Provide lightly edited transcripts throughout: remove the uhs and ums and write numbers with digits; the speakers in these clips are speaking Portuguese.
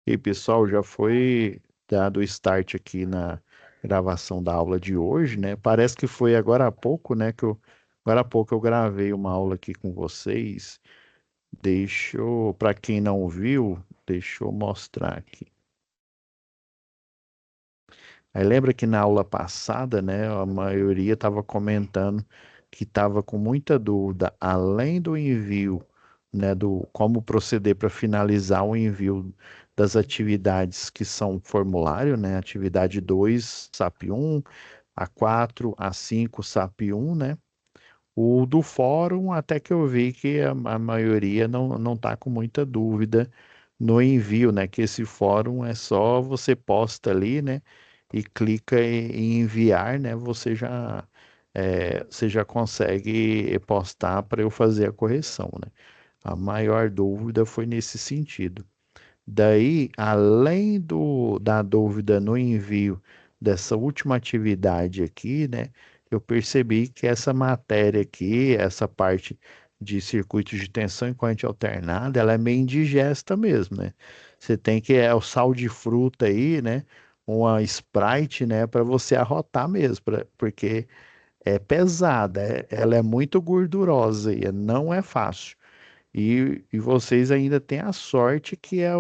E aí, pessoal, já foi dado o start aqui na gravação da aula de hoje, né? Parece que foi agora há pouco, né? Agora há pouco eu gravei uma aula aqui com vocês. Para quem não viu, deixa eu mostrar aqui. Aí lembra que na aula passada, né, a maioria estava comentando que estava com muita dúvida, além do envio, né, do como proceder para finalizar o envio das atividades que são formulário, né, atividade 2 SAP 1, a 4, a 5 SAP 1, né? O do fórum, até que eu vi que a maioria não está com muita dúvida no envio, né? Que esse fórum é só você posta ali, né? E clica em enviar, né? Você já consegue postar para eu fazer a correção, né? A maior dúvida foi nesse sentido. Daí, além da dúvida no envio dessa última atividade aqui, né, eu percebi que essa matéria aqui, essa parte de circuitos de tensão em corrente alternada, ela é meio indigesta mesmo, né? Você tem que, é o sal de fruta aí, né, uma Sprite, né, para você arrotar mesmo, porque é pesada, ela é muito gordurosa e não é fácil. E vocês ainda têm a sorte que é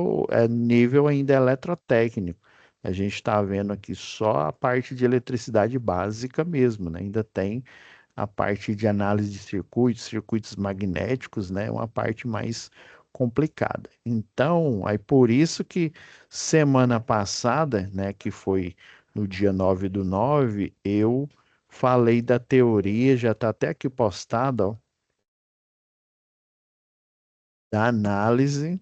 nível ainda eletrotécnico. A gente está vendo aqui só a parte de eletricidade básica mesmo, né? Ainda tem a parte de análise de circuitos, circuitos magnéticos, né? Uma parte mais complicada. Então, aí por isso que semana passada, né, que foi no dia 9/9, eu falei da teoria, já está até aqui postado, ó, da análise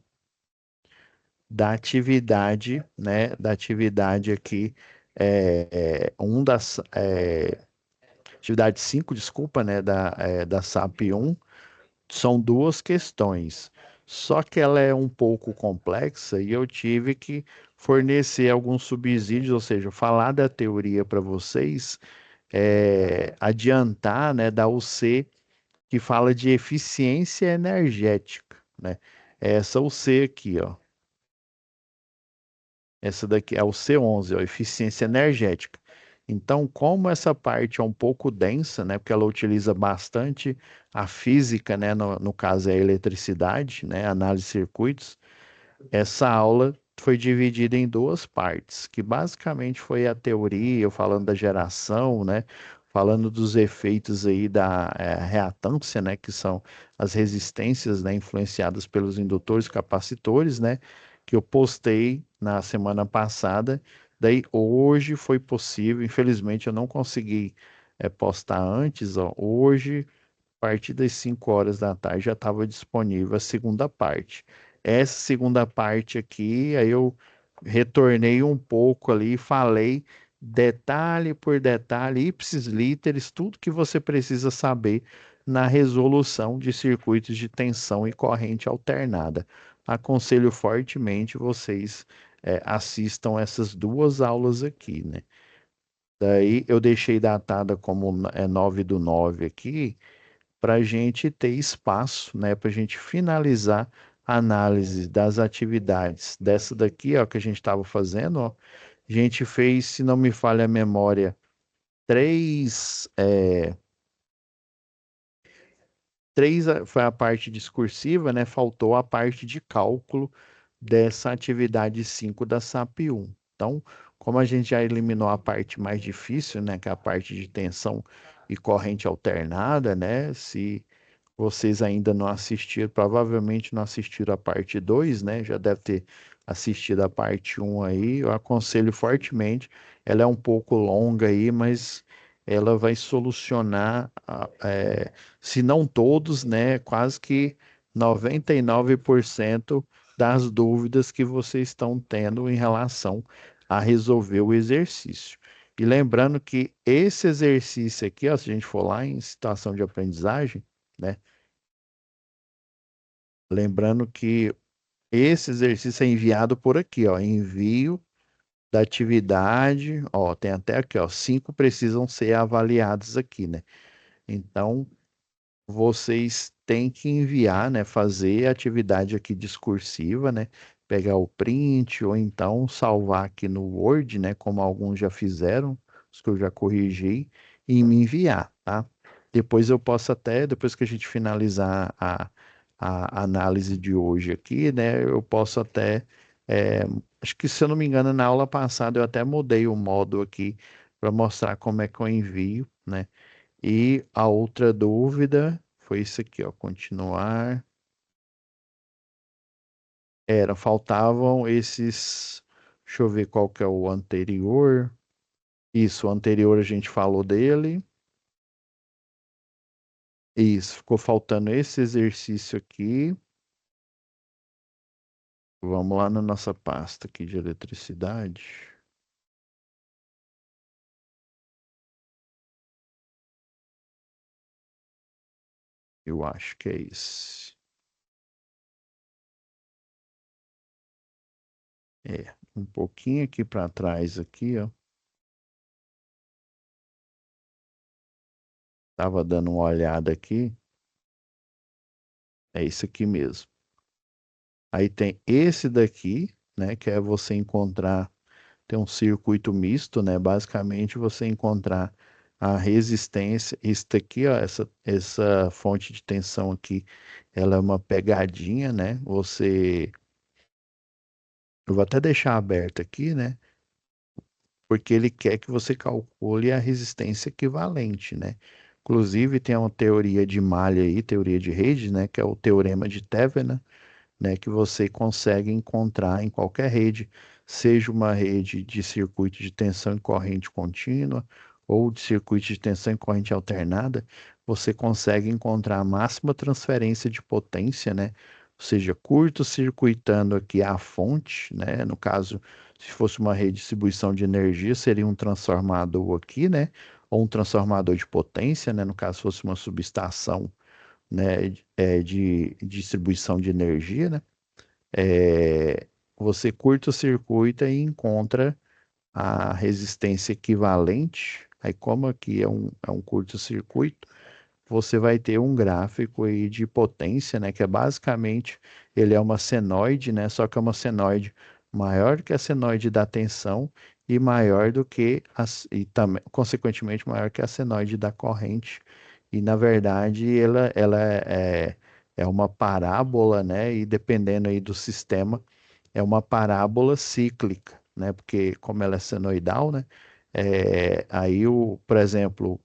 da atividade, né, da atividade aqui, atividade 5, desculpa, né, da SAP 1, são duas questões. Só que ela é um pouco complexa e eu tive que fornecer alguns subsídios, ou seja, falar da teoria para vocês, adiantar, né, da UC, que fala de eficiência energética, né? Essa UC aqui, ó. Essa daqui é o C11, ó, eficiência energética. Então, como essa parte é um pouco densa, né, porque ela utiliza bastante a física, né, no caso é a eletricidade, né, análise de circuitos, essa aula foi dividida em duas partes, que basicamente foi a teoria, eu falando da geração, né, falando dos efeitos aí da reatância, né, que são as resistências, né, influenciadas pelos indutores capacitores, né, que eu postei na semana passada. Daí hoje foi possível, infelizmente eu não consegui postar antes, ó, hoje a partir das 5 horas da tarde já estava disponível a segunda parte. Essa segunda parte aqui, aí eu retornei um pouco ali, falei detalhe por detalhe, ipsis literis, tudo que você precisa saber na resolução de circuitos de tensão e corrente alternada. Aconselho fortemente vocês assistam essas duas aulas aqui, né? Daí eu deixei datada como 9/9 aqui, para a gente ter espaço, né, para a gente finalizar a análise das atividades dessa daqui, ó, que a gente estava fazendo, ó. A gente fez, se não me falha a memória, três, foi a parte discursiva, né? Faltou a parte de cálculo dessa atividade 5 da SAP 1. Então, como a gente já eliminou a parte mais difícil, né, que é a parte de tensão e corrente alternada, né? Se vocês ainda não assistiram, provavelmente não assistiram a parte 2, né? Já deve ter assistido a parte um aí. Eu aconselho fortemente. Ela é um pouco longa aí, mas ela vai solucionar, se não todos, né? Quase que 99% das dúvidas que vocês estão tendo em relação a resolver o exercício. E lembrando que esse exercício aqui, ó, se a gente for lá em situação de aprendizagem, né? Lembrando que esse exercício é enviado por aqui, ó, envio da atividade, ó, tem até aqui, ó, 5 precisam ser avaliados aqui, né? Então, vocês têm que enviar, né, fazer a atividade aqui discursiva, né? pegar o print ou então salvar aqui no Word, né, como alguns já fizeram, os que eu já corrigi, e me enviar, tá? Depois eu posso até, depois que a gente finalizar a análise de hoje aqui, né, eu posso até, é, acho que se eu não me engano, na aula passada eu até mudei o modo aqui para mostrar como é que eu envio, né? E a outra dúvida foi isso aqui, ó, continuar. Faltavam esses. Deixa eu ver qual que é o anterior. Isso, o anterior a gente falou dele. Isso, ficou faltando esse exercício aqui. Vamos lá na nossa pasta aqui de eletricidade. Eu acho que é esse. Um pouquinho aqui para trás aqui, ó. Tava dando uma olhada aqui. É isso aqui mesmo. Aí tem esse daqui, né, que é você encontrar, tem um circuito misto, né? Basicamente você encontrar a resistência, isso aqui, ó, essa fonte de tensão aqui, ela é uma pegadinha, né? Eu vou até deixar aberto aqui, né? Porque ele quer que você calcule a resistência equivalente, né? Inclusive tem uma teoria de malha aí, teoria de rede, né? Que é o teorema de Thevenin, né, que você consegue encontrar em qualquer rede, seja uma rede de circuito de tensão e corrente contínua ou de circuito de tensão e corrente alternada, você consegue encontrar a máxima transferência de potência, né? Ou seja, curto-circuitando aqui a fonte, né? No caso, se fosse uma rede de distribuição de energia, seria um transformador aqui, né? Ou um transformador de potência, né? No caso, fosse uma subestação, né, de distribuição de energia, né? Você curta-circuita e encontra a resistência equivalente. Aí, como aqui é um curto-circuito, você vai ter um gráfico aí de potência, né? Que é basicamente, ele é uma senoide, né? Só que é uma senoide maior que a senoide da tensão e maior do que, e também, consequentemente, maior que a senoide da corrente. E, na verdade, ela é uma parábola, né? E dependendo aí do sistema, é uma parábola cíclica, né? Porque como ela é senoidal, né? Por exemplo,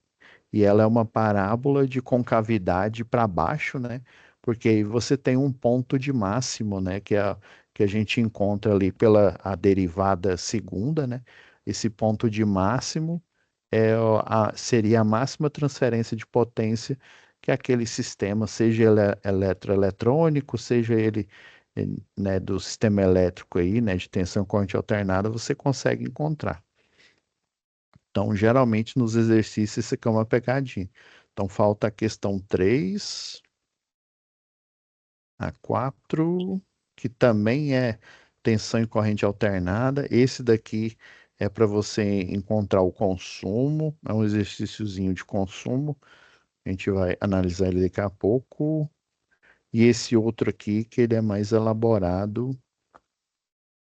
e ela é uma parábola de concavidade para baixo, né? Porque aí você tem um ponto de máximo, né? Que a gente encontra ali pela a derivada segunda, né? Esse ponto de máximo seria a máxima transferência de potência que aquele sistema, seja ele eletroeletrônico, seja ele, né, do sistema elétrico aí, né, de tensão corrente alternada, você consegue encontrar. Então, geralmente nos exercícios isso aqui é uma pegadinha. Então, falta a questão 3, a 4, que também é tensão e corrente alternada. Esse daqui é para você encontrar o consumo, é um exercíciozinho de consumo. A gente vai analisar ele daqui a pouco. E esse outro aqui, que ele é mais elaborado,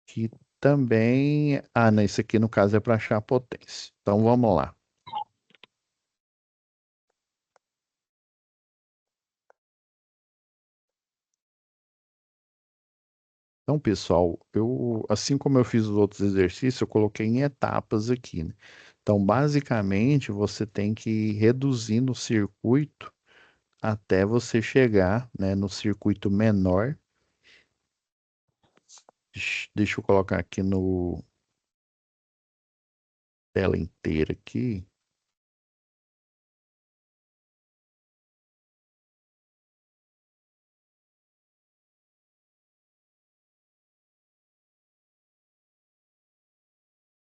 que também. Ah, não, esse aqui no caso é para achar a potência. Então, vamos lá. Então, pessoal, assim como eu fiz os outros exercícios, eu coloquei em etapas aqui, né? Então, basicamente, você tem que ir reduzindo o circuito até você chegar, né, no circuito menor. Deixa eu colocar aqui no tela inteira aqui.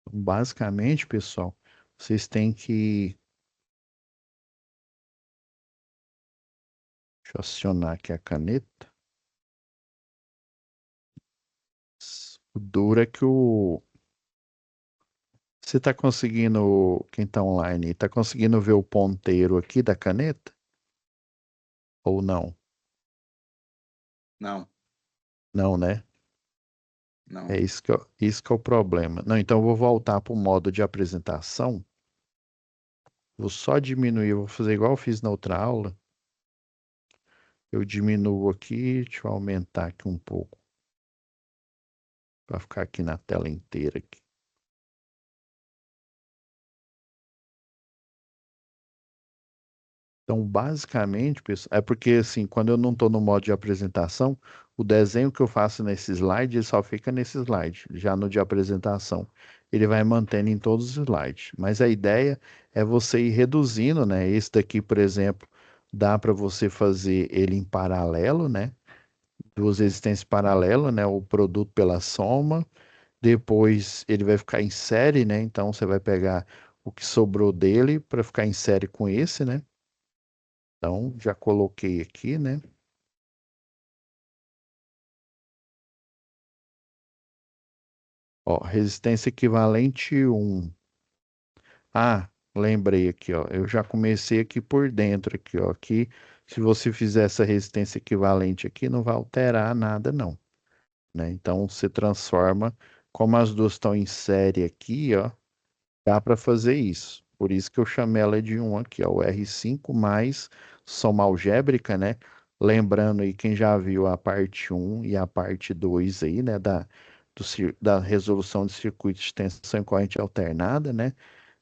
Então, basicamente, pessoal, vocês têm que. Deixa eu acionar aqui a caneta. O duro é que você está conseguindo, quem está online, está conseguindo ver o ponteiro aqui da caneta? Ou não? Não. Não, né? É Não. isso que é o problema. Não, então eu vou voltar para o modo de apresentação. Vou só diminuir, vou fazer igual eu fiz na outra aula. Eu diminuo aqui, deixa eu aumentar aqui um pouco, para ficar aqui na tela inteira aqui. Então, basicamente, pessoal, é porque assim, quando eu não estou no modo de apresentação, o desenho que eu faço nesse slide, ele só fica nesse slide. Já no de apresentação, ele vai mantendo em todos os slides. Mas a ideia é você ir reduzindo, né? Esse daqui, por exemplo, dá para você fazer ele em paralelo, né? Duas resistências paralelas, né? O produto pela soma. Depois ele vai ficar em série, né? Então você vai pegar o que sobrou dele para ficar em série com esse, né? Então, já coloquei aqui, né? Ó, resistência equivalente 1. Ah, lembrei aqui, ó. Eu já comecei aqui por dentro, aqui, ó. Aqui, se você fizer essa resistência equivalente aqui, não vai alterar nada, não, né? Então, você transforma, como as duas estão em série aqui, ó, dá para fazer isso. Por isso que eu chamei ela de um aqui, ó, o R5 mais soma algébrica, né? Lembrando aí, quem já viu a parte um e a parte 2 aí, né, da resolução de circuito de tensão em corrente alternada, né?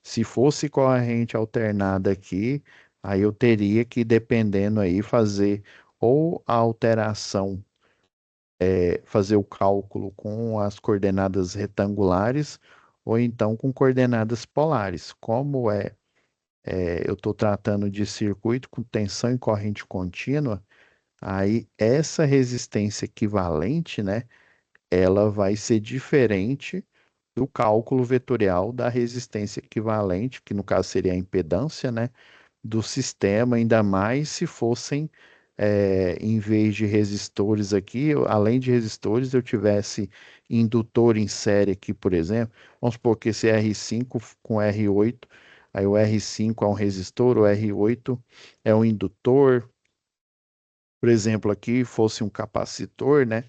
Se fosse corrente alternada aqui, aí eu teria que, dependendo aí, fazer ou a alteração, fazer o cálculo com as coordenadas retangulares ou então com coordenadas polares. Como eu estou tratando de circuito com tensão e corrente contínua, aí essa resistência equivalente, né, ela vai ser diferente do cálculo vetorial da resistência equivalente, que no caso seria a impedância, né, do sistema, ainda mais se fossem, em vez de resistores aqui, além de resistores, eu tivesse indutor em série aqui, por exemplo. Vamos supor que esse R5 com R8, aí o R5 é um resistor, o R8 é um indutor, por exemplo, aqui fosse um capacitor, né?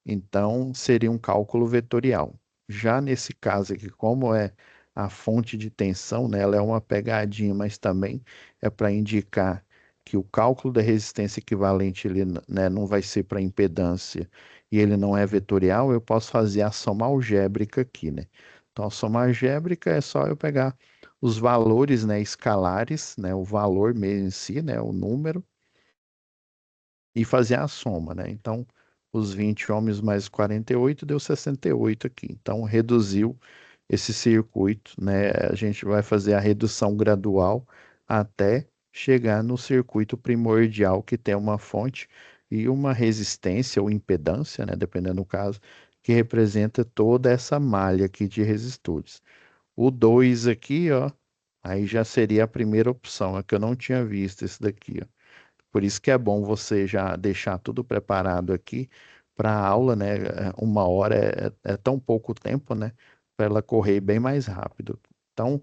Então, seria um cálculo vetorial. Já nesse caso aqui, como é a fonte de tensão, né, ela é uma pegadinha, mas também é para indicar que o cálculo da resistência equivalente ele, né, não vai ser para impedância e ele não é vetorial, eu posso fazer a soma algébrica aqui, né? Então, a soma algébrica é só eu pegar os valores, né, escalares, né, o valor mesmo em si, né, o número, e fazer a soma, né? Então, os 20 ohms mais 48 deu 68 aqui. Então, reduziu esse circuito, né? A gente vai fazer a redução gradual até chegar no circuito primordial, que tem uma fonte e uma resistência ou impedância, né? Dependendo do caso, que representa toda essa malha aqui de resistores. O 2 aqui, ó, aí já seria a primeira opção, é que eu não tinha visto esse daqui, ó. Por isso que é bom você já deixar tudo preparado aqui para a aula, né? Uma hora é tão pouco tempo, né? Para ela correr bem mais rápido. Então,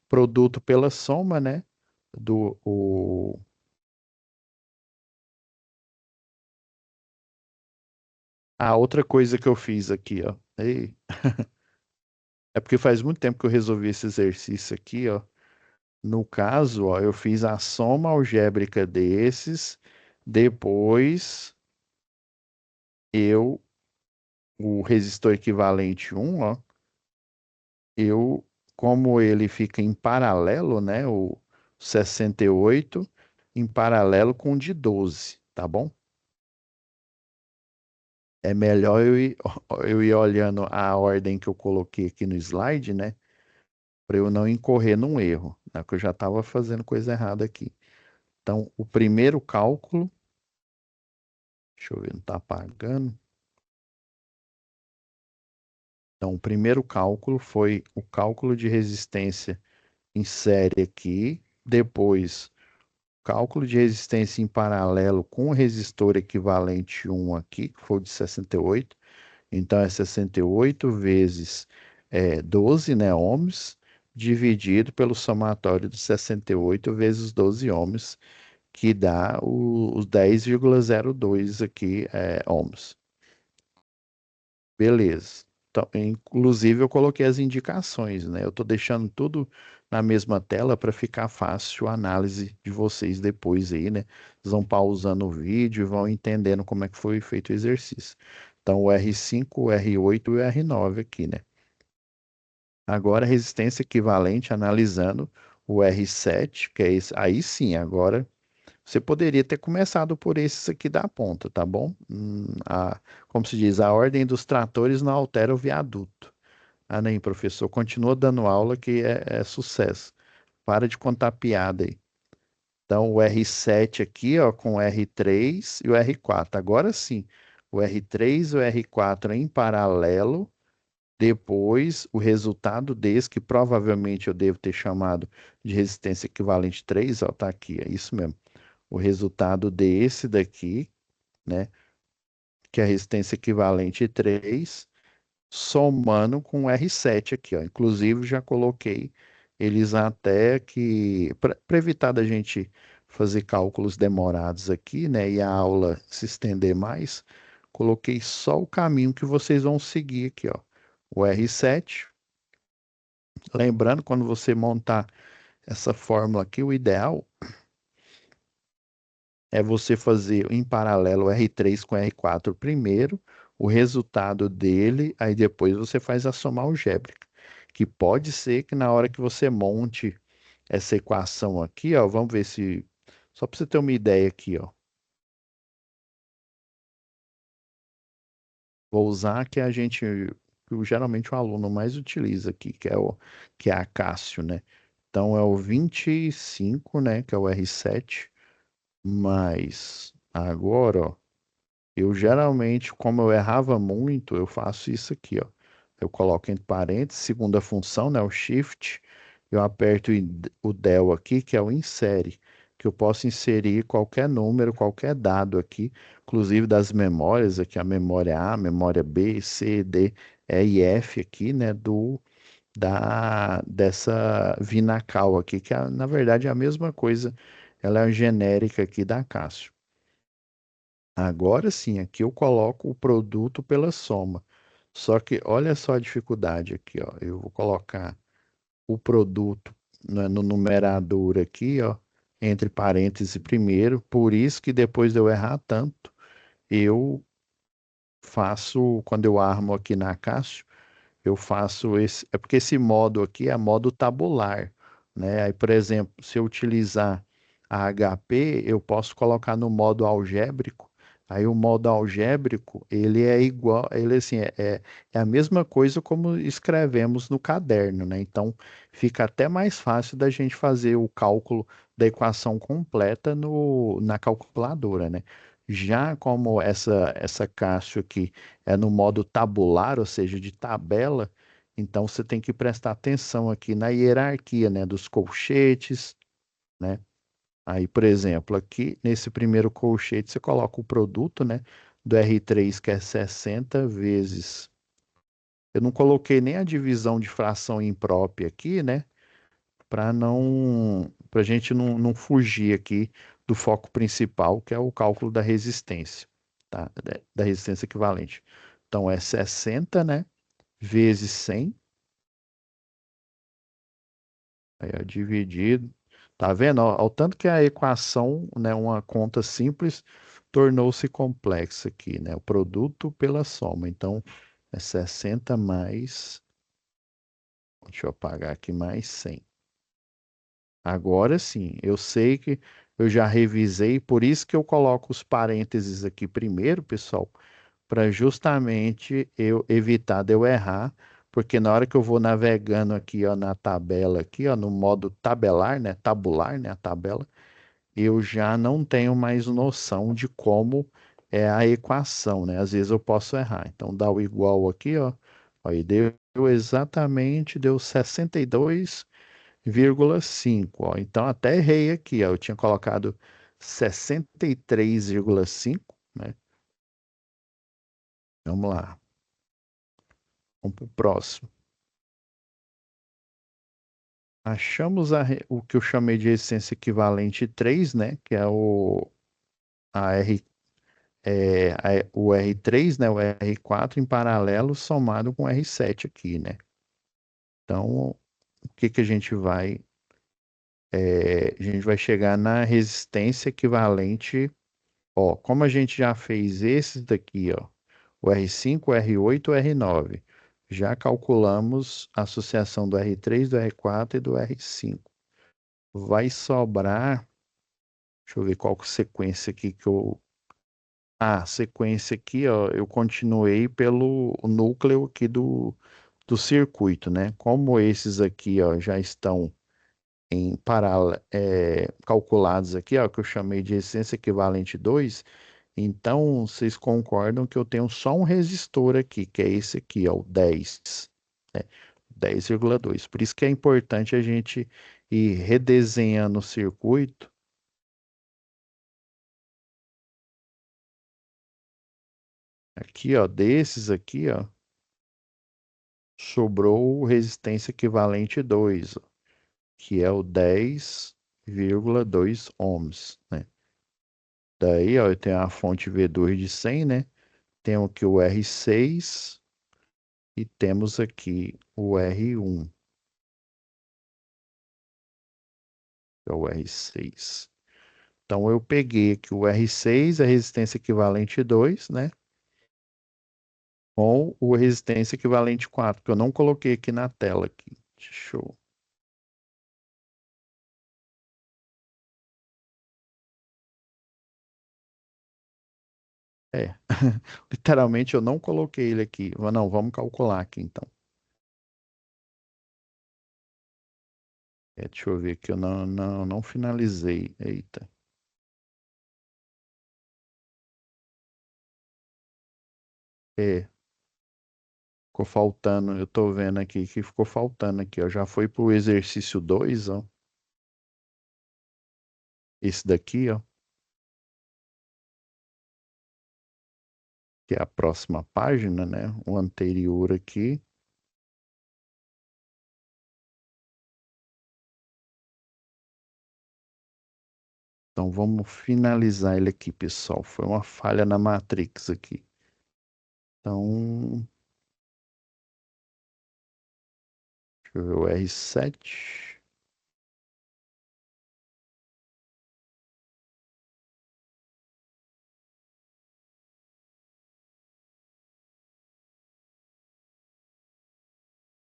produto pela soma, né? Do, o... A outra coisa que eu fiz aqui, ó. É porque faz muito tempo que eu resolvi esse exercício aqui, ó. No caso, ó, eu fiz a soma algébrica desses, depois eu, o resistor equivalente um, ó. Eu, como ele fica em paralelo, né, o 68, em paralelo com o de 12, tá bom? É melhor eu ir olhando a ordem que eu coloquei aqui no slide, né, para eu não incorrer num erro, né, que eu já estava fazendo coisa errada aqui. Então, o primeiro cálculo, deixa eu ver, não está apagando. Então, o primeiro cálculo foi o cálculo de resistência em série aqui, depois cálculo de resistência em paralelo com o resistor equivalente um aqui, que foi o de 68. Então, é 68 vezes 12, né, ohms, dividido pelo somatório de 68 vezes 12 ohms, que dá os 10,02 aqui, ohms. Beleza. Então, inclusive, eu coloquei as indicações, né? Eu estou deixando tudo na mesma tela para ficar fácil a análise de vocês depois aí, né? Vocês vão pausando o vídeo e vão entendendo como é que foi feito o exercício. Então, o R5, o R8 e o R9 aqui, né? Agora, resistência equivalente, analisando o R7, que é esse. Aí sim, agora você poderia ter começado por esses aqui da ponta, tá bom? Como se diz, a ordem dos tratores não altera o viaduto. Ah, nem, professor, continua dando aula que é sucesso. Para de contar piada aí. Então, o R7 aqui, ó, com o R3 e o R4. Agora sim, o R3 e o R4 em paralelo. Depois, o resultado desse, que provavelmente eu devo ter chamado de resistência equivalente 3, ó, tá aqui, é isso mesmo. O resultado desse daqui, né, que é a resistência equivalente 3, somando com o R7 aqui, ó. Inclusive, já coloquei eles até que, para evitar da gente fazer cálculos demorados aqui, né, e a aula se estender mais, coloquei só o caminho que vocês vão seguir aqui, ó. O R7, lembrando, quando você montar essa fórmula aqui, o ideal é você fazer em paralelo o R3 com o R4 primeiro, o resultado dele, aí depois você faz a soma algébrica. Que pode ser que na hora que você monte essa equação aqui, ó, vamos ver se. Só para você ter uma ideia aqui, ó. Vou usar que a gente, geralmente o aluno mais utiliza aqui, que é a Cássio, né? Então é o 25, né, que é o R7, mais agora, ó. Eu geralmente, como eu errava muito, eu faço isso aqui, ó. Eu coloco entre parênteses, segunda função, né, o shift, eu aperto o del aqui, que é o insere, que eu posso inserir qualquer número, qualquer dado aqui, inclusive das memórias, aqui a memória A, memória B, C, D, E e F aqui, né, dessa Vinacal aqui, que na verdade é a mesma coisa, ela é a genérica aqui da Cássio. Agora sim, aqui eu coloco o produto pela soma. Só que olha só a dificuldade aqui, ó. Eu vou colocar o produto, né, no numerador aqui, ó, entre parênteses primeiro. Por isso que depois de eu errar tanto, eu faço, quando eu armo aqui na Cássio, eu faço esse. É porque esse modo aqui é modo tabular, né? Aí, por exemplo, se eu utilizar a HP, eu posso colocar no modo algébrico. Aí o modo algébrico, ele é igual, ele assim, é a mesma coisa como escrevemos no caderno, né? Então fica até mais fácil da gente fazer o cálculo da equação completa na calculadora, né? Já como essa Cássio aqui é no modo tabular, ou seja, de tabela, então você tem que prestar atenção aqui na hierarquia, né, dos colchetes, né? Aí, por exemplo, aqui nesse primeiro colchete você coloca o produto, né, do R3, que é 60 vezes. Eu não coloquei nem a divisão de fração imprópria aqui, né, para a gente não fugir aqui do foco principal, que é o cálculo da resistência, tá? Da resistência equivalente. Então é 60, né? Vezes 100, aí é dividido. Tá vendo? Ao tanto que a equação, né, uma conta simples, tornou-se complexa aqui, né? O produto pela soma. Então, é 60 mais, deixa eu apagar aqui, mais 100. Agora sim, eu sei que eu já revisei, por isso que eu coloco os parênteses aqui primeiro, pessoal, para justamente eu evitar de eu errar, porque na hora que eu vou navegando aqui, ó, na tabela aqui, ó, no modo tabelar, né, tabular, né, a tabela, eu já não tenho mais noção de como é a equação, né? Às vezes eu posso errar. Então dá o igual aqui, ó. Aí deu exatamente, deu 62,5, ó. Então até errei aqui, ó. Eu tinha colocado 63,5, né? Vamos lá. Vamos para o próximo. Achamos o que eu chamei de resistência equivalente 3, né? Que é a o R3, né, o R4 em paralelo somado com o R7 aqui, né? Então, o que que a gente vai chegar na resistência equivalente, ó, como a gente já fez esses daqui, ó, o R5, o R8, o R9, já calculamos a associação do R3, do R4 e do R5. Vai sobrar, deixa eu ver qual que é a sequência aqui que eu. Ah, sequência aqui, ó, eu continuei pelo núcleo aqui do circuito, né? Como esses aqui, ó, já estão em calculados aqui, ó, que eu chamei de resistência equivalente 2. Então vocês concordam que eu tenho só um resistor aqui, que é esse aqui, ó, o 10, né? 10,2. Por isso que é importante a gente ir redesenhando o circuito. Aqui, ó, desses aqui, ó, sobrou resistência equivalente 2, ó, que é o 10,2 ohms, né? Daí, ó, eu tenho a fonte V2 de 100, né? Tenho aqui o R6 e temos aqui o R1, que é o R6. Então, eu peguei aqui o R6, a resistência equivalente 2, né? Com o resistência equivalente 4, que eu não coloquei aqui na tela aqui. Show. É, literalmente eu não coloquei ele aqui. Mas não, vamos calcular aqui então. Deixa eu ver aqui, eu não finalizei. Eita. É, ficou faltando, eu tô vendo aqui que ficou faltando aqui, ó. Já foi pro exercício 2, ó. Esse daqui, ó, que é a próxima página, né? O anterior aqui. Então vamos finalizar ele aqui, pessoal. Foi uma falha na Matrix aqui. Então, deixa eu ver o R7.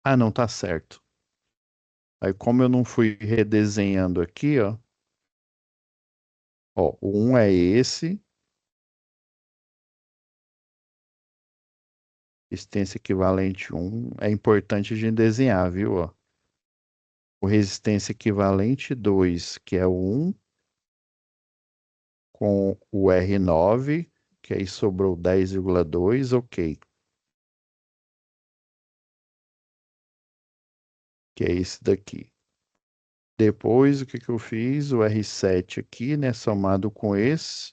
Ah, não, tá certo. Aí, como eu não fui redesenhando aqui, ó, o 1 é esse, resistência equivalente 1. É importante a gente desenhar, viu? Ó. O resistência equivalente 2, que é o 1, com o R9, que aí sobrou 10,2, ok. Que é esse daqui. Depois, o que que eu fiz? O R7 aqui, né? Somado com esse,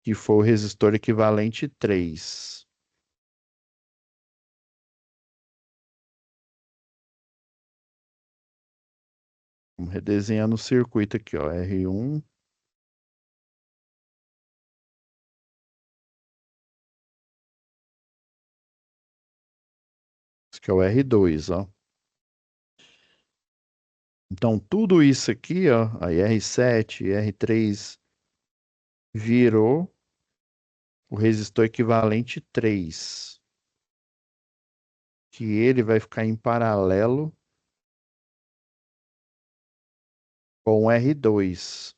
que foi o resistor equivalente 3. Vamos redesenhando o circuito aqui, ó. R1, esse que é o R2, ó. Então, tudo isso aqui, ó, aí R7, R3, virou o resistor equivalente 3, que ele vai ficar em paralelo com o R2,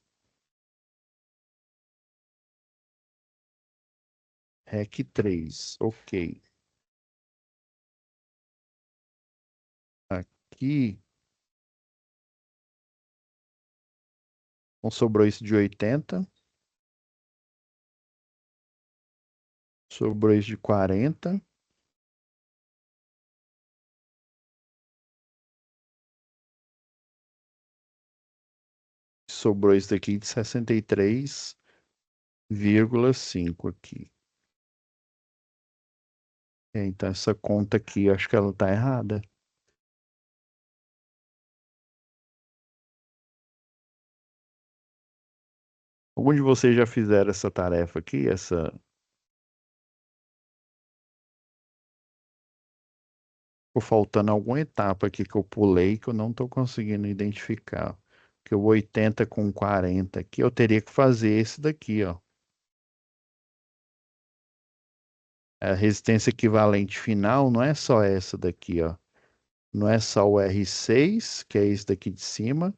REC 3, ok. Aqui, então sobrou isso de 80, sobrou isso de 40, sobrou isso daqui de 63,5 aqui. Então, essa conta aqui, acho que ela está errada. Algum de vocês já fizeram essa tarefa aqui? Essa... Ficou faltando alguma etapa aqui que eu pulei que eu não estou conseguindo identificar. Que o 80 com 40 aqui, eu teria que fazer esse daqui, ó. A resistência equivalente final não é só essa daqui, ó. Não é só o R6, que é esse daqui de cima,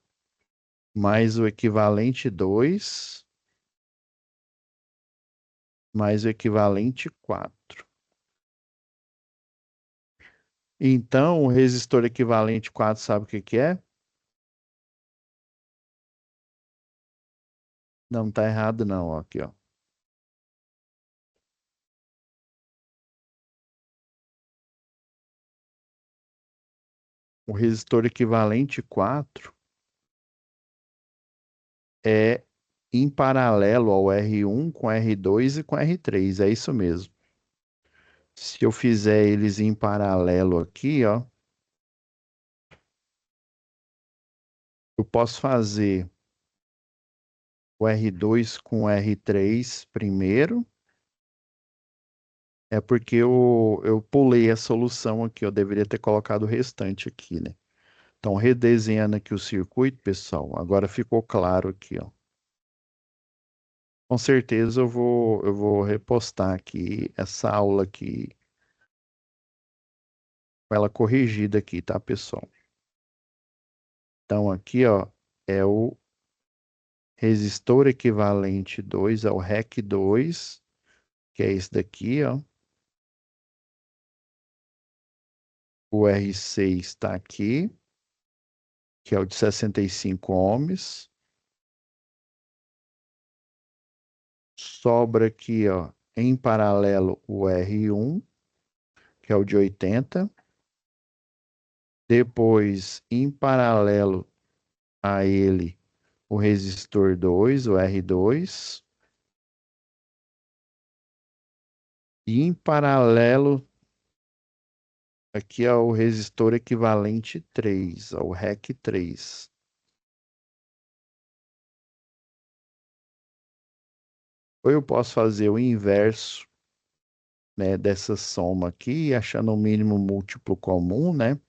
mais o equivalente 2, mais o equivalente 4. Então, o resistor equivalente 4 sabe o que que é? Não está errado não, ó, aqui, ó. O resistor equivalente 4 é em paralelo ao R1 com R2 e com R3, é isso mesmo. Se eu fizer eles em paralelo aqui, ó, eu posso fazer o R2 com o R3 primeiro, é porque eu pulei a solução aqui, eu deveria ter colocado o restante aqui, né? Então, redesenhando aqui o circuito, pessoal, agora ficou claro aqui, ó. Com certeza eu vou repostar aqui essa aula aqui, com ela corrigida aqui, tá, pessoal? Então, aqui, ó, é o resistor equivalente 2 ao REC 2, que é esse daqui, ó. O R6 está aqui, que é o de 65 ohms. Sobra aqui, ó, em paralelo o R1, que é o de 80. Depois, em paralelo a ele, o resistor 2, o R2. E em paralelo, aqui é o resistor equivalente 3, o REC 3. Ou eu posso fazer o inverso, né, dessa soma aqui, achando o mínimo múltiplo comum, né,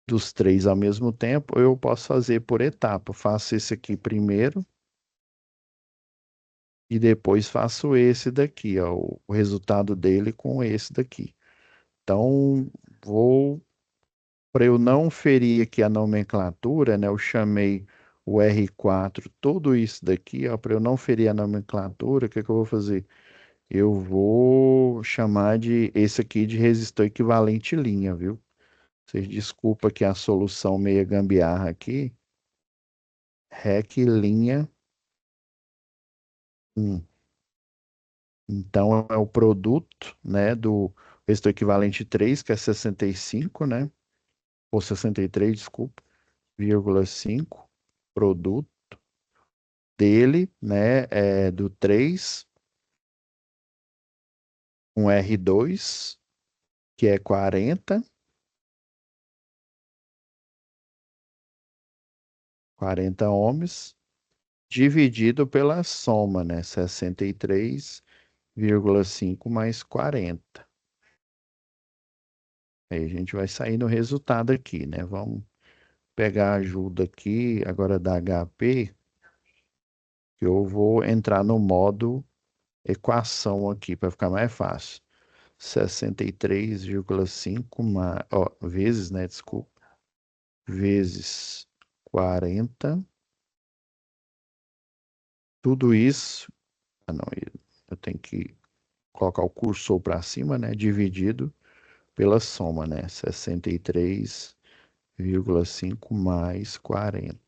dos três ao mesmo tempo, ou eu posso fazer por etapa. Faço esse aqui primeiro e depois faço esse daqui, ó, o resultado dele com esse daqui. Então, vou, para eu não ferir aqui a nomenclatura, né, eu chamei o R4, tudo isso daqui, ó, para eu não ferir a nomenclatura, o que que eu vou fazer? Eu vou chamar de esse aqui de resistor equivalente linha, viu? Vocês desculpa que a solução meia gambiarra aqui, REC linha 1. Então é o produto, né, do resistor equivalente 3, que é 65, né? Ou 63, desculpa, vírgula 5, produto dele, né, é do 3, um R2, que é 40 ohms, dividido pela soma, né, 63,5 mais 40. Aí a gente vai sair no resultado aqui, né? Vamos pegar a ajuda aqui, agora da HP, que eu vou entrar no modo equação aqui, para ficar mais fácil. 63,5 mais, ó, vezes, né? Desculpa. Vezes 40. Tudo isso. Ah, não, eu tenho que colocar o cursor para cima, né? Dividido pela soma, né? 63,5 mais 40.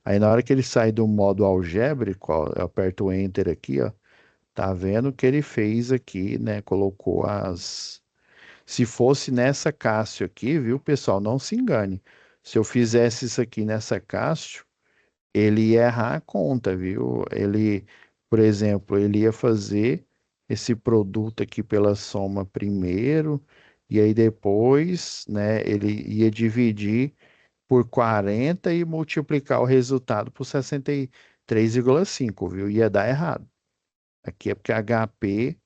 Aí na hora que ele sai do modo algébrico, ó, eu aperto o Enter aqui, ó, tá vendo que ele fez aqui, né? Colocou as. Se fosse nessa Cássio aqui, viu, pessoal? Não se engane. Se eu fizesse isso aqui nessa Cássio, ele ia errar a conta, viu? Ele, por exemplo, ele ia fazer esse produto aqui pela soma primeiro, e aí depois, né, ele ia dividir por 40 e multiplicar o resultado por 63,5. 3,5, viu? Ia dar errado. Aqui é porque a HP,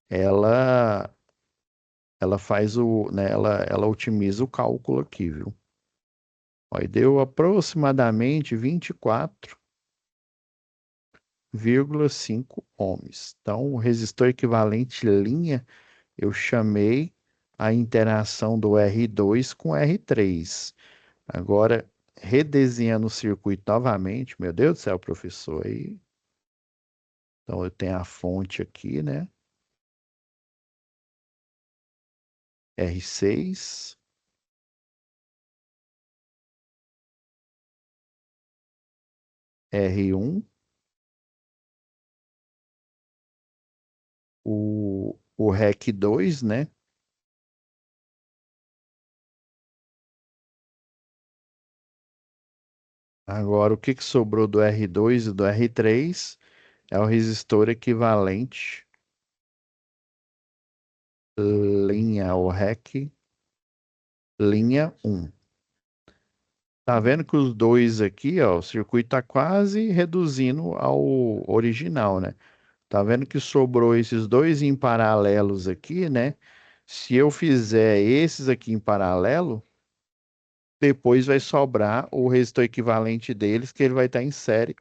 ela, ela faz né, ela otimiza o cálculo aqui, viu? Ó, e deu aproximadamente 24,5 ohms. Então, o resistor equivalente linha, eu chamei a interação do R2 com R3. Agora, redesenhando o circuito novamente, meu Deus do céu, professor, aí. Então, eu tenho a fonte aqui, né? R6, R1, o REC 2, né? Agora, o que que sobrou do R2 e do R3 é o resistor equivalente linha, o REC linha 1. Tá vendo que os dois aqui, ó, o circuito tá quase reduzindo ao original, né? Tá vendo que sobrou esses dois em paralelos aqui, né? Se eu fizer esses aqui em paralelo, depois vai sobrar o resistor equivalente deles, que ele vai estar em série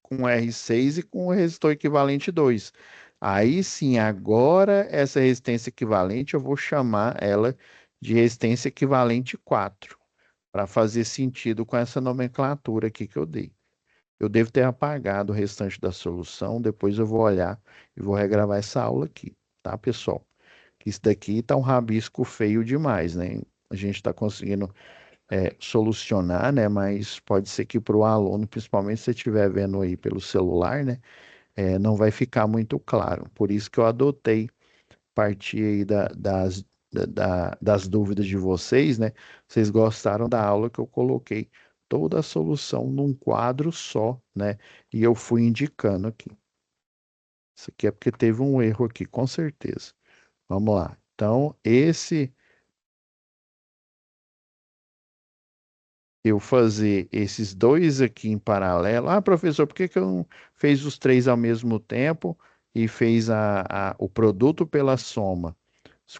com o R6 e com o resistor equivalente 2. Aí sim, agora essa resistência equivalente eu vou chamar ela de resistência equivalente 4, para fazer sentido com essa nomenclatura aqui que eu dei. Eu devo ter apagado o restante da solução, depois eu vou olhar e vou regravar essa aula aqui, tá, pessoal? Que isso daqui tá um rabisco feio demais, né? A gente está conseguindo solucionar, né? Mas pode ser que para o aluno, principalmente se você estiver vendo aí pelo celular, né? Não vai ficar muito claro. Por isso que eu adotei partir aí das dúvidas de vocês, né? Vocês gostaram da aula que eu coloquei toda a solução num quadro só, né? E eu fui indicando aqui. Isso aqui é porque teve um erro aqui, com certeza. Vamos lá. Então, eu fazer esses dois aqui em paralelo. Ah, professor, por que que eu não fez os três ao mesmo tempo e fez o produto pela soma?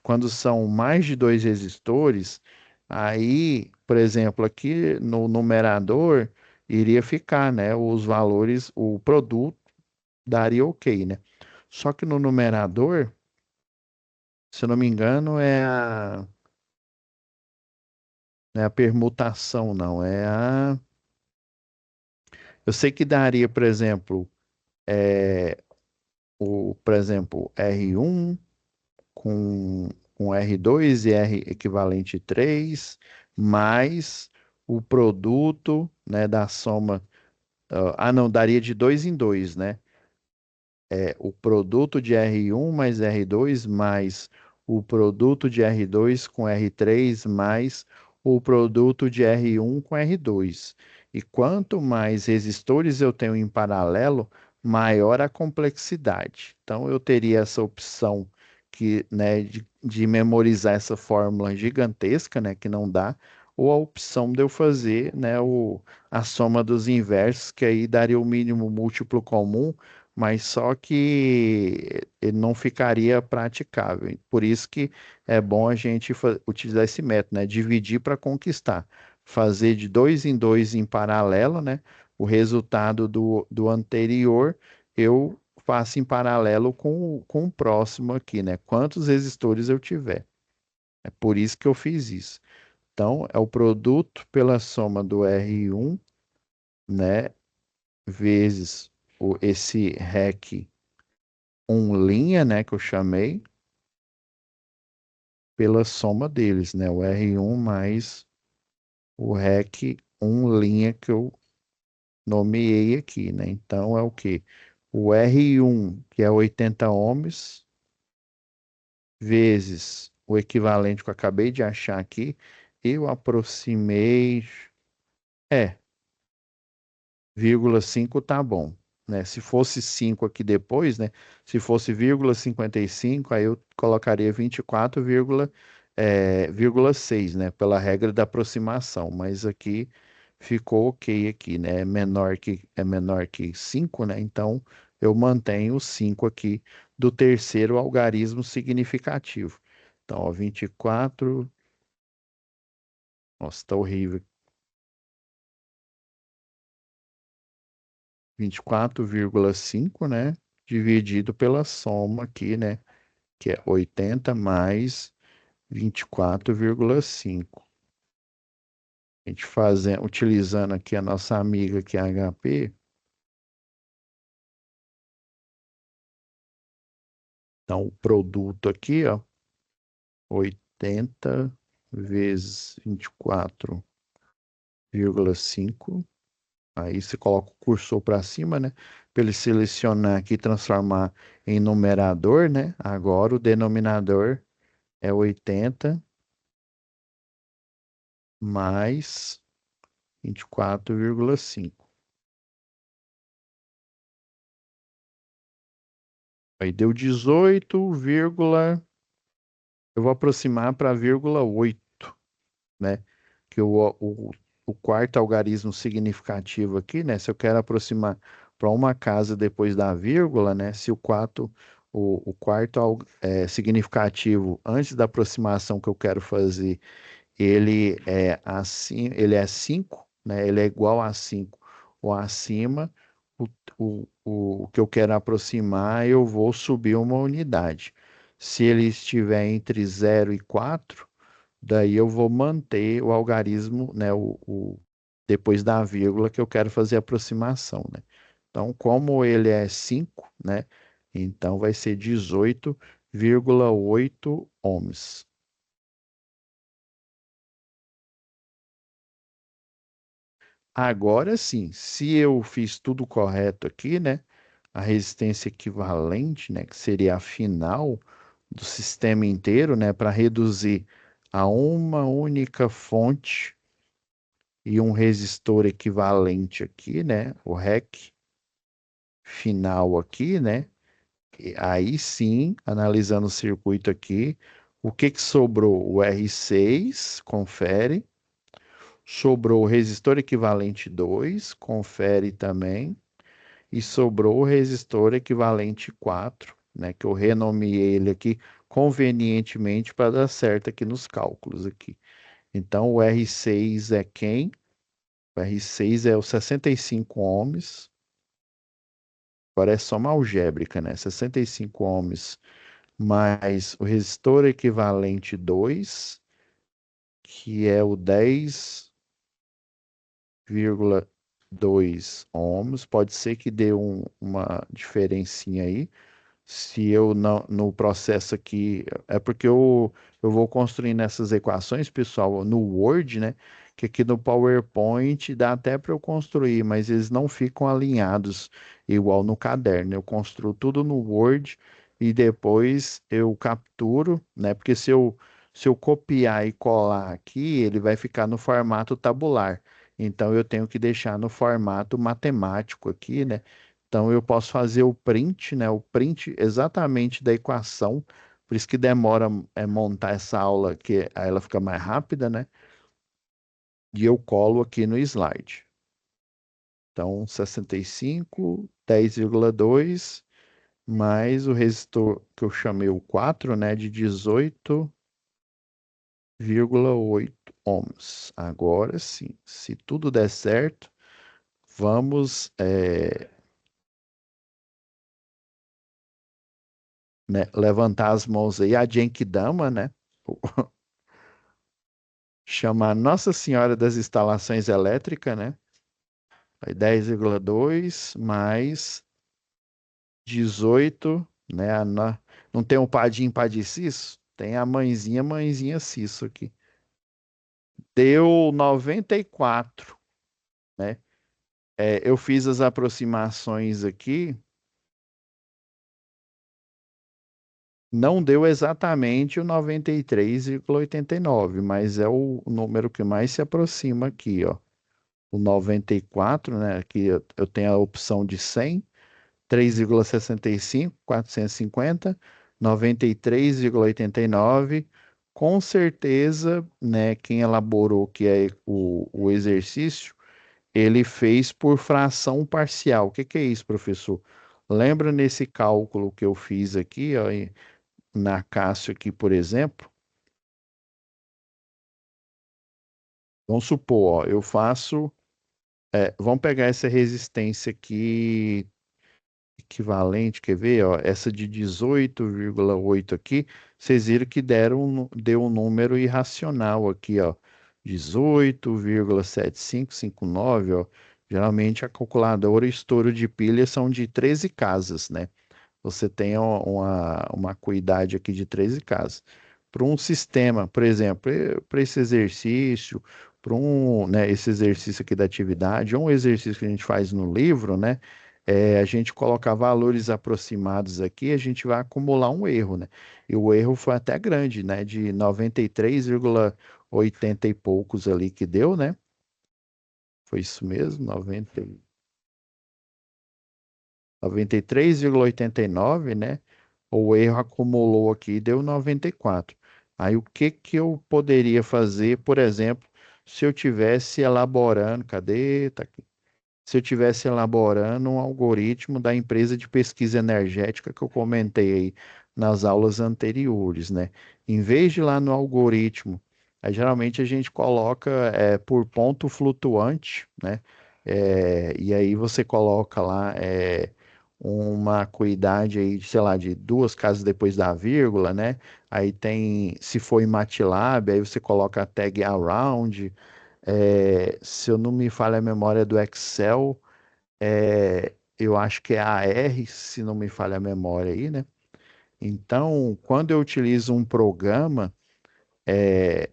Quando são mais de dois resistores, aí, por exemplo, aqui no numerador iria ficar, né, os valores, o produto daria ok, né? Só que no numerador, se eu não me engano, não é a permutação, não, eu sei que daria, por exemplo, por exemplo, R1 com R2 e R equivalente 3 mais o produto, né, da soma. Não, daria de dois em dois, né? O produto de R1 mais R2 mais o produto de R2 com R3 mais o produto de R1 com R2. E quanto mais resistores eu tenho em paralelo, maior a complexidade. Então eu teria essa opção né, de memorizar essa fórmula gigantesca, né, que não dá, ou a opção de eu fazer, né, a soma dos inversos, que aí daria o mínimo múltiplo comum, mas só que ele não ficaria praticável. Por isso que é bom a gente utilizar esse método, né? Dividir para conquistar. Fazer de dois em dois em paralelo, né? O resultado do anterior, eu faço em paralelo com o próximo aqui, né? Quantos resistores eu tiver. É por isso que eu fiz isso. Então, é o produto pela soma do R1, né? Vezes esse REC linha, né, que eu chamei, pela soma deles, né, o R1 mais o REC linha que eu nomeei aqui, né? Então é o quê? O R1, que é 80 ohms, vezes o equivalente que eu acabei de achar aqui, eu aproximei, é, 0,5 tá bom, né? Se fosse 5 aqui depois, né? Se fosse 0,55, aí eu colocaria 24, vírgula 6, né? Pela regra da aproximação, mas aqui ficou ok aqui, né? É menor que 5, né? Então eu mantenho o 5 aqui do terceiro algarismo significativo. Então, ó, 24, nossa, tá horrível. 24,5, né? Dividido pela soma aqui, né? Que é 80 mais 24,5. A gente fazendo, utilizando aqui a nossa amiga que é a HP, então o produto aqui, ó, 80 vezes 24,5. Aí você coloca o cursor para cima, né? Para ele selecionar aqui e transformar em numerador, né? Agora o denominador é 80 mais 24,5. Aí deu 18, eu vou aproximar para vírgula 8, né? Que o quarto algarismo significativo aqui, né? Se eu quero aproximar para uma casa depois da vírgula, né? Se o quarto significativo antes da aproximação que eu quero fazer, ele é assim, ele é 5, né? Ele é igual a 5 ou acima, o, o que eu quero aproximar, eu vou subir uma unidade. Se ele estiver entre 0 e 4, daí eu vou manter o algarismo, né, depois da vírgula que eu quero fazer a aproximação, né? Então, como ele é 5, né? Então vai ser 18,8 ohms. Agora sim, se eu fiz tudo correto aqui, né? A resistência equivalente, né, que seria a final do sistema inteiro, né, para reduzir a uma única fonte e um resistor equivalente aqui, né? O REC final aqui, né? E aí sim, analisando o circuito aqui, o que que sobrou? O R6, confere. Sobrou o resistor equivalente 2, confere também. E sobrou o resistor equivalente 4, né? Que eu renomeei ele aqui convenientemente para dar certo aqui nos cálculos aqui. Então, o R6 é quem? O R6 é o 65 ohms. Agora é soma algébrica, né? 65 ohms mais o resistor equivalente 2, que é o 10,2 ohms. Pode ser que dê uma diferencinha aí. Se eu não, no processo aqui, é porque eu vou construindo essas equações, pessoal, no Word, né? Que aqui no PowerPoint dá até para eu construir, mas eles não ficam alinhados igual no caderno. Eu construo tudo no Word e depois eu capturo, né? Porque se eu copiar e colar aqui, ele vai ficar no formato tabular. Então eu tenho que deixar no formato matemático aqui, né? Então eu posso fazer o print, né? O print exatamente da equação. Por isso que demora montar essa aula, que aí ela fica mais rápida, né? E eu colo aqui no slide. Então, 65, 10,2 mais o resistor que eu chamei o 4, né? De 18,8 ohms. Agora sim, se tudo der certo, vamos, né, levantar as mãos aí. A Genkidama, né? Chama Nossa Senhora das Instalações Elétricas, né? Aí 10,2 mais 18, né? Não tem o padim padicisso? Tem a mãezinha, mãezinha cisso aqui. Deu 94, né? Eu fiz as aproximações aqui, não deu exatamente o 93,89, mas é o número que mais se aproxima aqui, ó. O 94, né? Aqui eu tenho a opção de 100, 3,65, 450, 93,89. Com certeza, né, quem elaborou que é o exercício Ele fez por fração parcial. O que que é isso, professor? Lembra nesse cálculo que eu fiz aqui, ó, na Cássio aqui, por exemplo? Vamos supor, ó, eu faço, vamos pegar essa resistência aqui equivalente, quer ver, ó, essa de 18,8 aqui, vocês viram que deu um número irracional aqui, ó, 18,7559, ó. Geralmente a calculadora e estouro de pilha são de 13 casas, né? Você tem uma acuidade aqui de 13 casas. Para um sistema, por exemplo, para esse exercício, para né, esse exercício aqui da atividade, ou um exercício que a gente faz no livro, né? A gente colocar valores aproximados aqui, a gente vai acumular um erro, né? E o erro foi até grande, né? De 93,80 e poucos ali que deu, né? Foi isso mesmo, 93,89, né? O erro acumulou aqui e deu 94. Aí o que que eu poderia fazer, por exemplo, se eu tivesse elaborando, cadê? Tá aqui. Se eu tivesse elaborando um algoritmo da empresa de pesquisa energética que eu comentei aí nas aulas anteriores, né? Em vez de ir lá no algoritmo, aí, geralmente a gente coloca por ponto flutuante, né? E aí você coloca lá uma acuidade aí, sei lá, de duas casas depois da vírgula, né? Aí tem, se for em MATLAB, aí você coloca a tag around, se eu não me falha a memória do Excel, eu acho que é AR, se não me falha a memória aí, né? Então, quando eu utilizo um programa,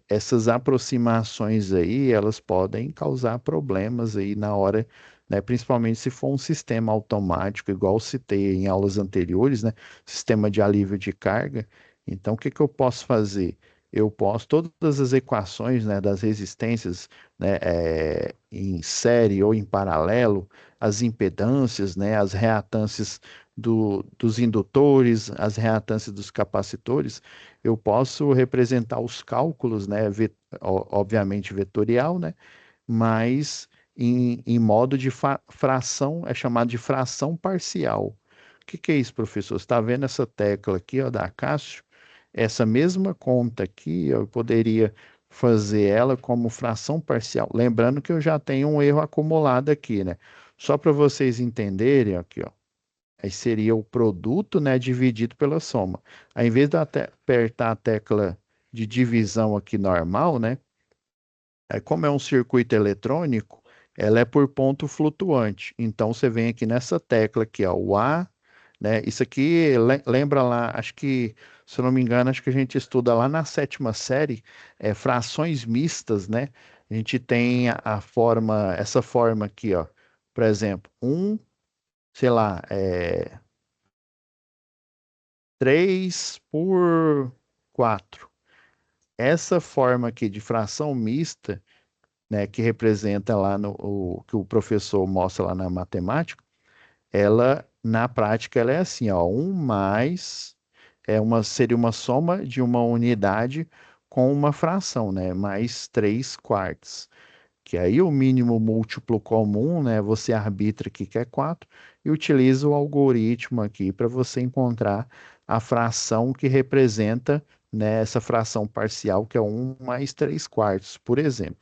essas aproximações aí, elas podem causar problemas aí na hora, né? Principalmente se for um sistema automático, igual eu citei em aulas anteriores, né? Sistema de alívio de carga. Então, o que que eu posso fazer? Eu posso todas as equações, né, das resistências, né, em série ou em paralelo, as impedâncias, né, as reatâncias dos indutores, as reatâncias dos capacitores, eu posso representar os cálculos, né, obviamente vetorial, né, mas em modo de fração, é chamado de fração parcial. O que que é isso, professor? Você está vendo essa tecla aqui, ó, da Cássio? Essa mesma conta aqui, eu poderia fazer ela como fração parcial. Lembrando que eu já tenho um erro acumulado aqui, né? Só para vocês entenderem, aqui, ó. Aí seria o produto, né, dividido pela soma. Aí, em vez de eu apertar a tecla de divisão aqui normal, né, como é um circuito eletrônico, ela é por ponto flutuante. Então, você vem aqui nessa tecla aqui, ó, o A, né, isso aqui lembra lá, acho que, se eu não me engano, acho que a gente estuda lá na sétima série, frações mistas, né? A gente tem a forma, essa forma aqui, ó, por exemplo, sei lá, 3 por 4. Essa forma aqui de fração mista, né, que representa lá o que o professor mostra lá na matemática, ela, na prática, ela é assim, ó, um mais, seria uma soma de uma unidade com uma fração, né, mais 3 quartos. Que aí o mínimo múltiplo comum, né, você arbitra aqui que é 4 e utiliza o algoritmo aqui para você encontrar a fração que representa, né, essa fração parcial que é um mais 3 quartos, por exemplo.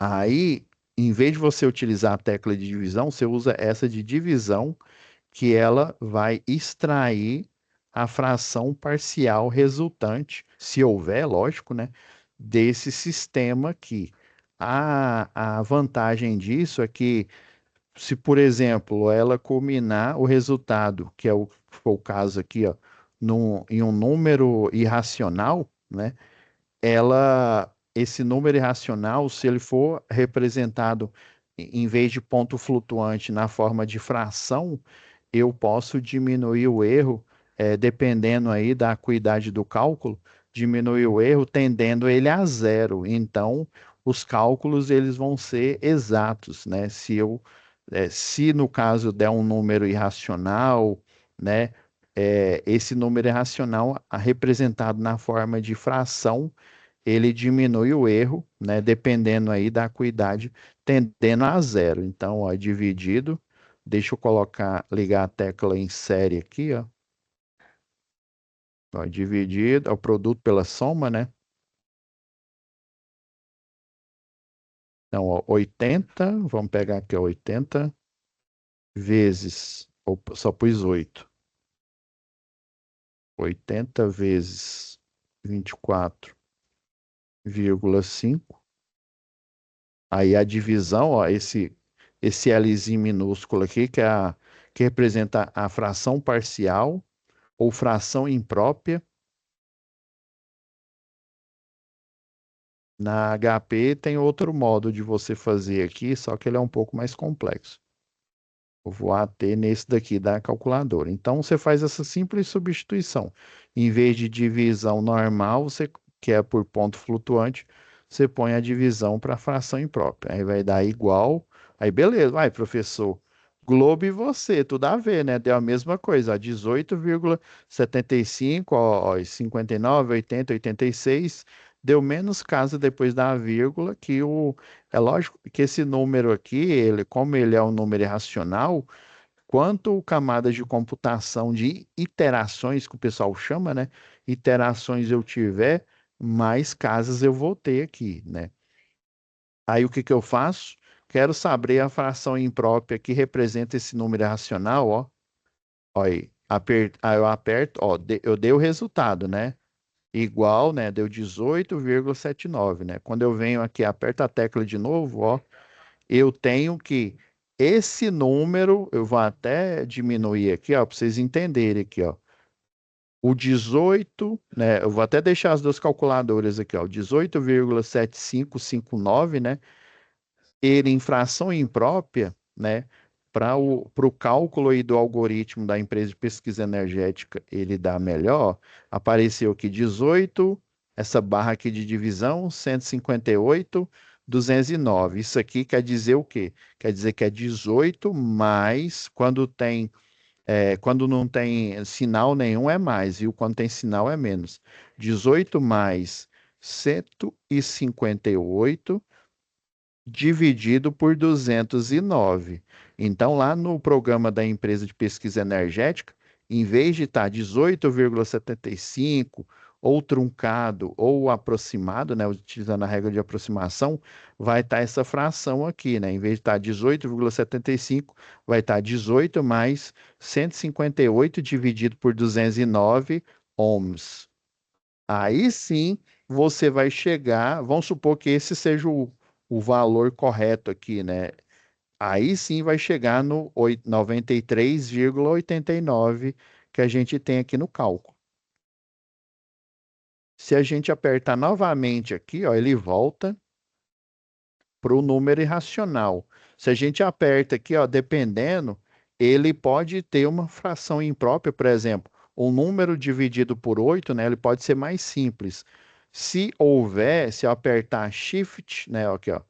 Aí, em vez de você utilizar a tecla de divisão, você usa essa de divisão, que ela vai extrair a fração parcial resultante, se houver, lógico, né, desse sistema aqui. A vantagem disso é que, se, por exemplo, ela culminar o resultado, que é o, foi o caso aqui, ó, em um número irracional, né? Esse número irracional, se ele for representado em vez de ponto flutuante na forma de fração, eu posso diminuir o erro, dependendo aí da acuidade do cálculo, diminuir o erro tendendo ele a zero. Então, os cálculos eles vão ser exatos, né? Se no caso der um número irracional, né? Esse número irracional representado na forma de fração ele diminui o erro, né? Dependendo aí da acuidade, tendendo a zero. Então, ó, dividido. Deixa eu colocar, ligar a tecla em série aqui, ó. Ó, dividido, é o produto pela soma, né? Então, ó, 80, vamos pegar aqui, ó, 80 vezes, só pus 8. 80 vezes 24,5. Aí a divisão, ó, esse Lzinho minúsculo aqui, que representa a fração parcial ou fração imprópria. Na HP tem outro modo de você fazer aqui, só que ele é um pouco mais complexo. Eu vou AT nesse daqui da calculadora. Então, você faz essa simples substituição. Em vez de divisão normal, você, que é por ponto flutuante, você põe a divisão para fração imprópria. Aí vai dar igual. Aí, beleza. Vai, professor. Globo e você, tudo a ver, né? Deu a mesma coisa, ó, 18,75, ó, 59, 80, 86. Deu menos casa depois da vírgula que o é lógico que esse número aqui, ele, como ele é um número irracional, quanto camadas de computação de iterações, que o pessoal chama, né? Iterações eu tiver, mais casas eu vou ter aqui, né? Aí o que que eu faço? Quero saber a fração imprópria que representa esse número irracional, ó. Ó aí, aí eu aperto, ó, eu dei o resultado, né? Igual, né? Deu 18,79, né? Quando eu venho aqui, aperto a tecla de novo, ó, eu tenho que esse número, eu vou até diminuir aqui, ó, para vocês entenderem aqui, ó. O 18, né? Eu vou até deixar as duas calculadoras aqui, ó. 18,7559, né? Ele em fração imprópria, né? Para o cálculo aí do algoritmo da empresa de pesquisa energética, ele dá melhor. Apareceu aqui 18, essa barra aqui de divisão, 158, 209. Isso aqui quer dizer o quê? Quer dizer que é 18 mais, quando não tem sinal nenhum é mais, viu? Quando tem sinal é menos. 18 mais 158 dividido por 209. Então, lá no programa da empresa de pesquisa energética, em vez de estar 18,75 ou truncado ou aproximado, né, utilizando a regra de aproximação, vai estar essa fração aqui, né? Em vez de estar 18,75, vai estar 18 mais 158 dividido por 209 ohms. Aí sim você vai chegar, vamos supor que esse seja o valor correto aqui, né? Aí sim vai chegar no 93,89 que a gente tem aqui no cálculo. Se a gente apertar novamente aqui, ó, ele volta para o número irracional. Se a gente aperta aqui, ó, dependendo, ele pode ter uma fração imprópria, por exemplo, um número dividido por 8, né, ele pode ser mais simples. Se houver, se eu apertar Shift, né, aqui, ó,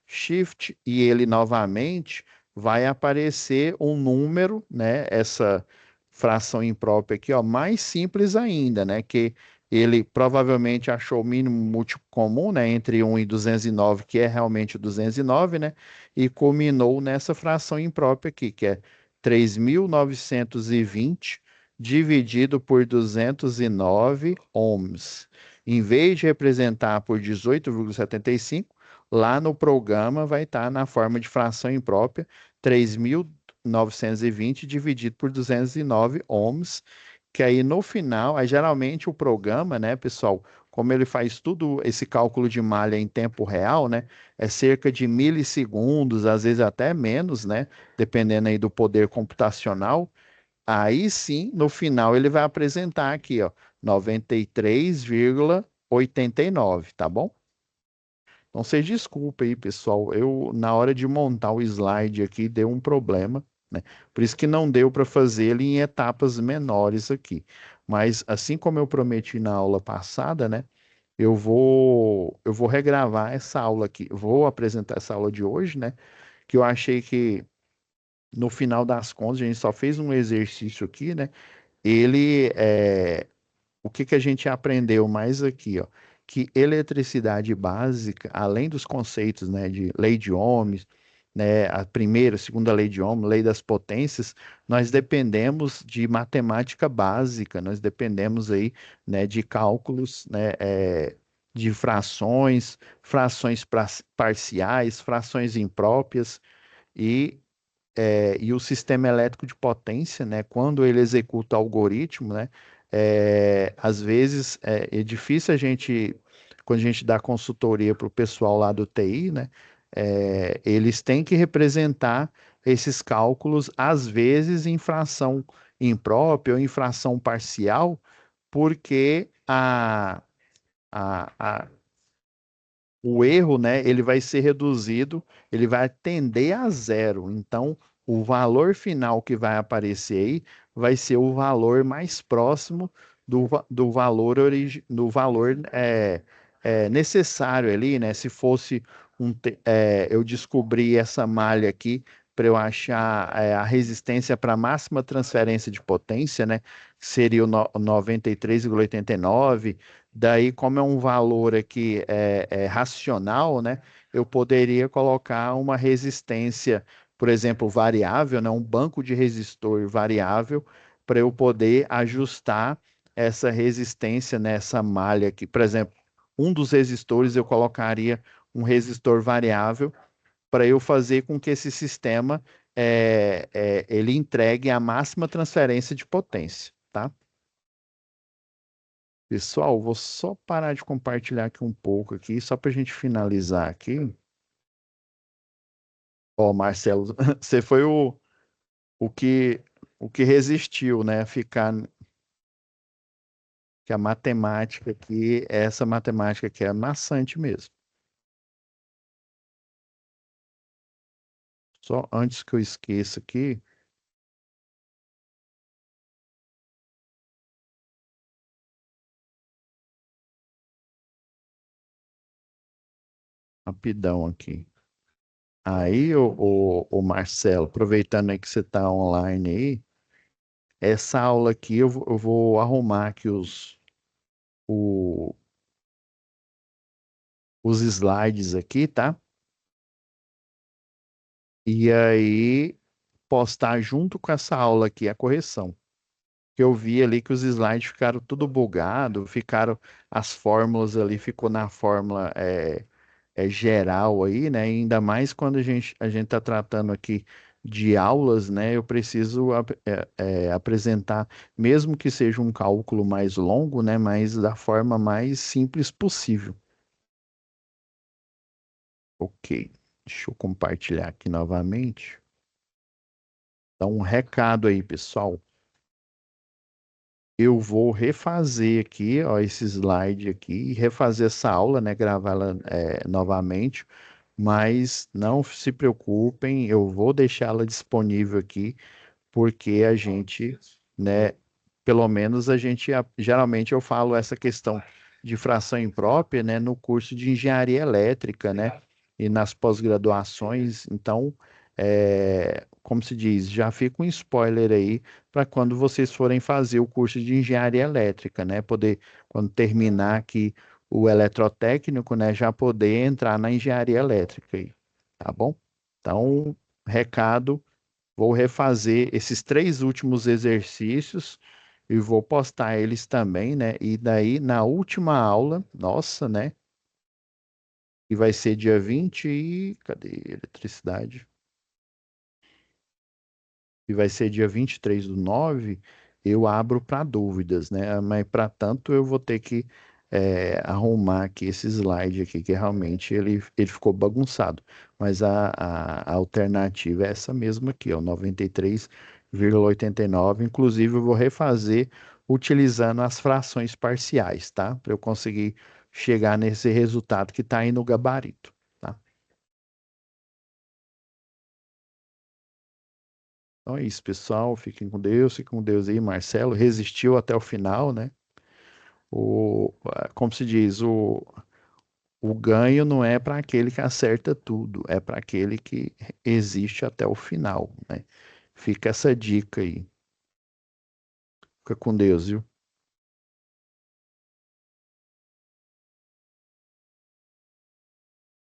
Shift e ele novamente, vai aparecer um número, né, essa fração imprópria aqui, ó, mais simples ainda, né, que ele provavelmente achou o mínimo múltiplo comum, né, entre 1 e 209, que é realmente o 209, né, e culminou nessa fração imprópria aqui, que é 3.920 dividido por 209 ohms. Em vez de representar por 18,75, lá no programa vai estar na forma de fração imprópria 3.920 dividido por 209 ohms, que aí no final, aí geralmente o programa, né, pessoal, como ele faz tudo esse cálculo de malha em tempo real, né, é cerca de milissegundos, às vezes até menos, né, dependendo aí do poder computacional. Aí sim, no final ele vai apresentar aqui, ó, 93,89, tá bom? Então vocês desculpem aí, pessoal, eu na hora de montar o slide aqui deu um problema, né? Por isso que não deu para fazer ele em etapas menores aqui. Mas assim como eu prometi na aula passada, né? Eu vou regravar essa aula aqui. Vou apresentar essa aula de hoje, né? Que eu achei que no final das contas a gente só fez um exercício aqui, né? Ele é o que que a gente aprendeu mais aqui, ó? que eletricidade básica, além dos conceitos, né, de lei de Ohms, né, a primeira, segunda lei de Ohm, lei das potências, nós dependemos de matemática básica, nós dependemos aí, né, de cálculos, né, de frações, frações parciais, frações impróprias e e o sistema elétrico de potência, né, quando ele executa o algoritmo, né, às vezes é difícil a gente, quando a gente dá consultoria para o pessoal lá do TI, né, eles têm que representar esses cálculos, às vezes em fração imprópria ou em fração parcial, porque a, o erro, né, ele vai ser reduzido, ele vai tender a zero. Então, o valor final que vai aparecer aí vai ser o valor mais próximo do valor necessário ali, né? Se fosse eu descobri essa malha aqui para eu achar a resistência para a máxima transferência de potência, né? Que seria o 93,89. Daí, como é um valor aqui racional, né, eu poderia colocar uma resistência, por exemplo, variável, né, um banco de resistor variável, para eu poder ajustar essa resistência nessa malha aqui. Por exemplo, um dos resistores eu colocaria um resistor variável para eu fazer com que esse sistema ele entregue a máxima transferência de potência, tá? Pessoal, vou só parar de compartilhar aqui um pouco aqui, só para a gente finalizar aqui. Ó, Marcelo, você foi o que o que resistiu, né? A ficar que a matemática aqui, essa matemática aqui é maçante mesmo. Só antes que eu esqueça aqui, rapidão aqui. Aí, o Marcelo, aproveitando aí que você está online aí, essa aula aqui eu vou arrumar aqui o- os slides aqui, tá? E aí postar junto com essa aula aqui a correção. Que eu vi ali que os slides ficaram tudo bugado, ficaram as fórmulas ali, ficou na fórmula geral aí, né? E ainda mais quando a gente está tratando aqui de aulas, né? Eu preciso apresentar, mesmo que seja um cálculo mais longo, né? Mas da forma mais simples possível. Ok, deixa eu compartilhar aqui novamente. Dá um recado aí, pessoal. Eu vou refazer aqui, ó, esse slide aqui, e refazer essa aula, né, gravá-la novamente, mas não se preocupem, eu vou deixá-la disponível aqui, porque a gente, né, pelo menos geralmente eu falo essa questão de fração imprópria, né, no curso de engenharia elétrica, né, e nas pós-graduações, então, como se diz, já fica um spoiler aí para quando vocês forem fazer o curso de engenharia elétrica, né, poder, quando terminar aqui o eletrotécnico, né, já poder entrar na engenharia elétrica aí, tá bom? Então, recado. Vou refazer esses três últimos exercícios e vou postar eles também, né? E daí, na última aula, nossa, né? Que vai ser dia 20 e... Cadê eletricidade? E vai ser dia 23/9, eu abro para dúvidas, né? Mas, para tanto, eu vou ter que arrumar aqui esse slide aqui, que realmente ele ficou bagunçado. Mas a alternativa é essa mesma aqui, ó, 93,89. Inclusive, eu vou refazer utilizando as frações parciais, tá? Para eu conseguir chegar nesse resultado que está aí no gabarito, tá? Então é isso, pessoal. Fiquem com Deus aí. Marcelo resistiu até o final, né? Como se diz, o ganho não é para aquele que acerta tudo, é para aquele que existe até o final, né? Fica essa dica aí. Fica com Deus, viu?